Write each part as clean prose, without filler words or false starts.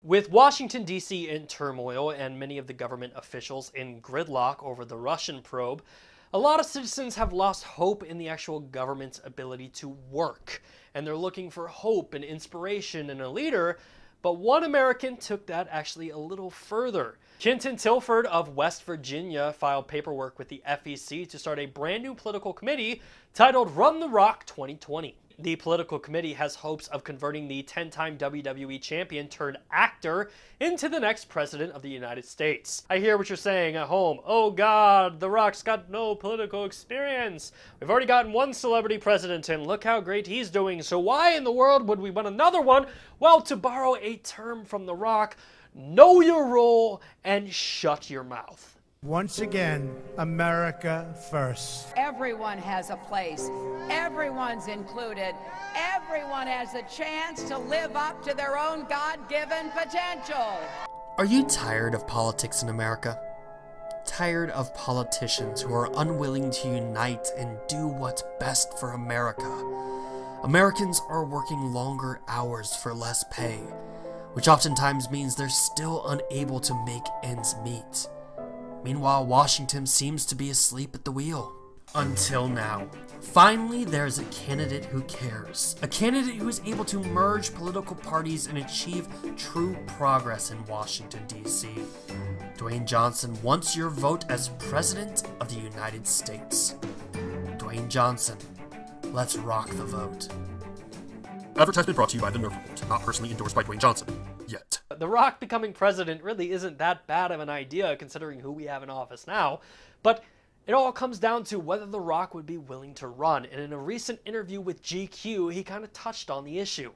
With Washington, D.C. in turmoil and many of the government officials in gridlock over the Russian probe, a lot of citizens have lost hope in the actual government's ability to work, and they're looking for hope and inspiration in a leader. But one American took that actually a little further. Kenton Tilford of West Virginia filed paperwork with the FEC to start a brand new political committee titled Run the Rock 2020. The political committee has hopes of converting the 10-time WWE champion turned actor into the next president of the United States. I hear what you're saying at home. Oh God, The Rock's got no political experience. We've already gotten one celebrity president and look how great he's doing. So why in the world would we want another one? Well, to borrow a term from The Rock, know your role and shut your mouth. Once again, America first. Everyone has a place. Everyone's included. Everyone has a chance to live up to their own God-given potential. Are you tired of politics in America? Tired of politicians who are unwilling to unite and do what's best for America? Americans are working longer hours for less pay, which oftentimes means they're still unable to make ends meet. Meanwhile, Washington seems to be asleep at the wheel. Until now. Finally, there's a candidate who cares. A candidate who is able to merge political parties and achieve true progress in Washington, D.C. Dwayne Johnson wants your vote as President of the United States. Dwayne Johnson, let's rock the vote. Advertisement brought to you by the Nerf Report, not personally endorsed by Dwayne Johnson. Yet. The Rock becoming president really isn't that bad of an idea considering who we have in office now, but it all comes down to whether The Rock would be willing to run, and in a recent interview with GQ, he kind of touched on the issue.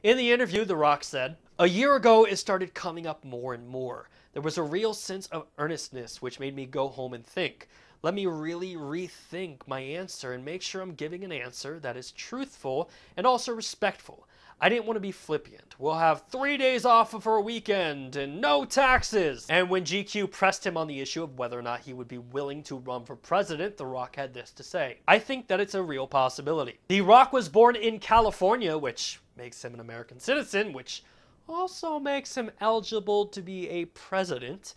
In the interview, The Rock said, "A year ago, it started coming up more and more. There was a real sense of earnestness which made me go home and think. Let me really rethink my answer and make sure I'm giving an answer that is truthful and also respectful. I didn't want to be flippant. We'll have 3 days off for a weekend and no taxes." And when GQ pressed him on the issue of whether or not he would be willing to run for president, The Rock had this to say: "I think that it's a real possibility. The Rock was born in California, which makes him an American citizen, which also makes him eligible to be a president.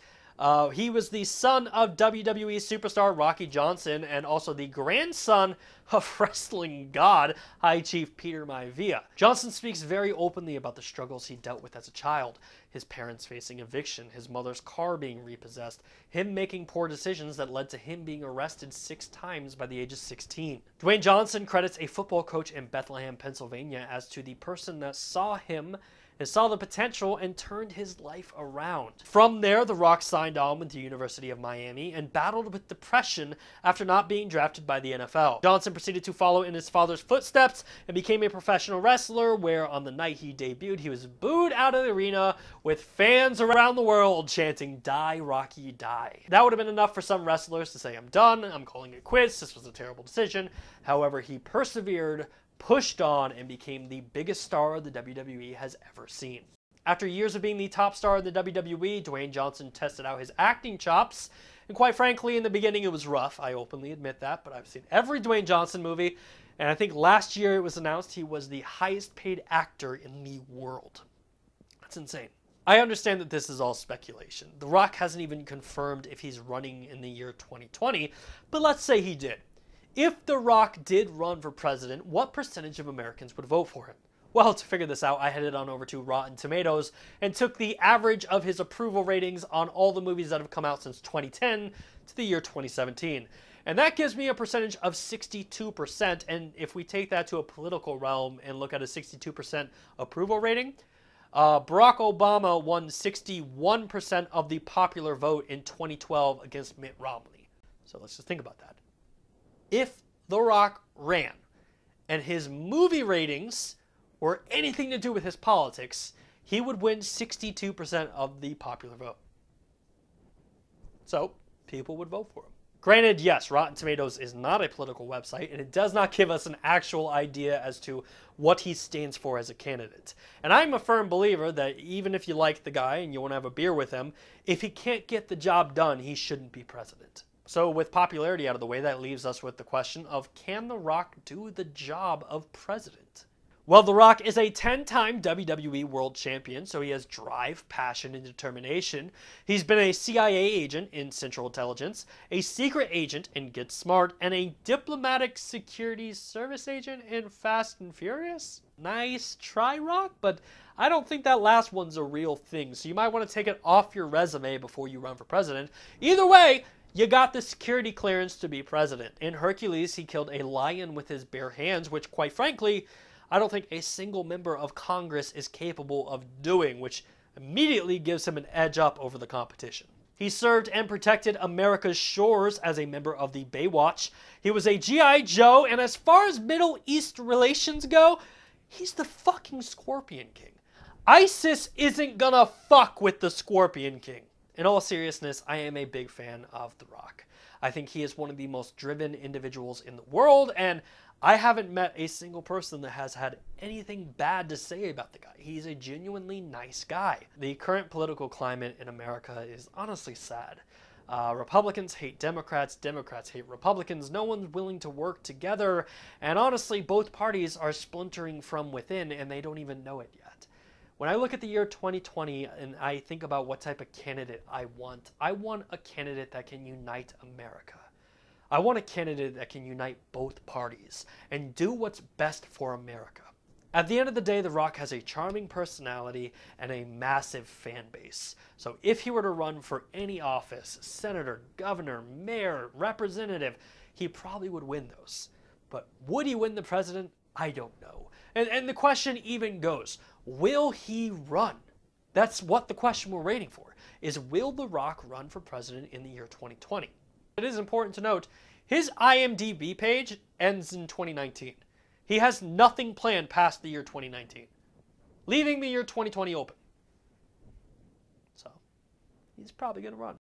He was the son of WWE superstar Rocky Johnson and also the grandson of wrestling god High Chief Peter Maivia. Johnson speaks very openly about the struggles he dealt with as a child, his parents facing eviction, his mother's car being repossessed, him making poor decisions that led to him being arrested 6 times by the age of 16. Dwayne Johnson credits a football coach in Bethlehem, Pennsylvania as to the person that saw him and saw the potential and turned his life around. From there, The Rock signed on with the University of Miami and battled with depression after not being drafted by the NFL. Johnson proceeded to follow in his father's footsteps and became a professional wrestler, where on the night he debuted, he was booed out of the arena with fans around the world chanting, "Die, Rocky, die." That would have been enough for some wrestlers to say, "I'm done, I'm calling it quits, this was a terrible decision." However, he persevered, pushed on, and became the biggest star the WWE has ever seen. After years of being the top star of the WWE, Dwayne Johnson tested out his acting chops, and quite frankly, in the beginning it was rough. I openly admit that, but I've seen every Dwayne Johnson movie, and I think last year it was announced he was the highest paid actor in the world. That's insane. I understand that this is all speculation. The Rock hasn't even confirmed if he's running in the year 2020, but let's say he did. If The Rock did run for president, what percentage of Americans would vote for him? Well, to figure this out, I headed on over to Rotten Tomatoes and took the average of his approval ratings on all the movies that have come out since 2010 to the year 2017. And that gives me a percentage of 62%. And if we take that to a political realm and look at a 62% approval rating, Barack Obama won 61% of the popular vote in 2012 against Mitt Romney. So let's just think about that. If The Rock ran and his movie ratings were anything to do with his politics, he would win 62% of the popular vote. So people would vote for him. Granted, yes, Rotten Tomatoes is not a political website, and it does not give us an actual idea as to what he stands for as a candidate. And I'm a firm believer that even if you like the guy and you want to have a beer with him, if he can't get the job done, he shouldn't be president. So with popularity out of the way, that leaves us with the question of, can The Rock do the job of president? Well, The Rock is a 10-time WWE World Champion, so he has drive, passion, and determination. He's been a CIA agent in Central Intelligence, a secret agent in Get Smart, and a diplomatic security service agent in Fast and Furious. Nice try, Rock, but I don't think that last one's a real thing, so you might want to take it off your resume before you run for president. Either way, you got the security clearance to be president. In Hercules, he killed a lion with his bare hands, which, quite frankly, I don't think a single member of Congress is capable of doing, which immediately gives him an edge up over the competition. He served and protected America's shores as a member of the Baywatch. He was a G.I. Joe, and as far as Middle East relations go, he's the fucking Scorpion King. ISIS isn't gonna fuck with the Scorpion King. In all seriousness, I am a big fan of The Rock. I think he is one of the most driven individuals in the world, and I haven't met a single person that has had anything bad to say about the guy. He's a genuinely nice guy. The current political climate in America is honestly sad. Republicans hate Democrats, Democrats hate Republicans, no one's willing to work together, and honestly, both parties are splintering from within, and they don't even know it yet. When I look at the year 2020 and I think about what type of candidate I want a candidate that can unite America. I want a candidate that can unite both parties and do what's best for America. At the end of the day, The Rock has a charming personality and a massive fan base. So if he were to run for any office, senator, governor, mayor, representative, he probably would win those. But would he win the president? I don't know. And the question even goes, will he run? That's what the question we're waiting for, is will The Rock run for president in the year 2020? It is important to note, his IMDb page ends in 2019. He has nothing planned past the year 2019, leaving the year 2020 open. So, he's probably going to run.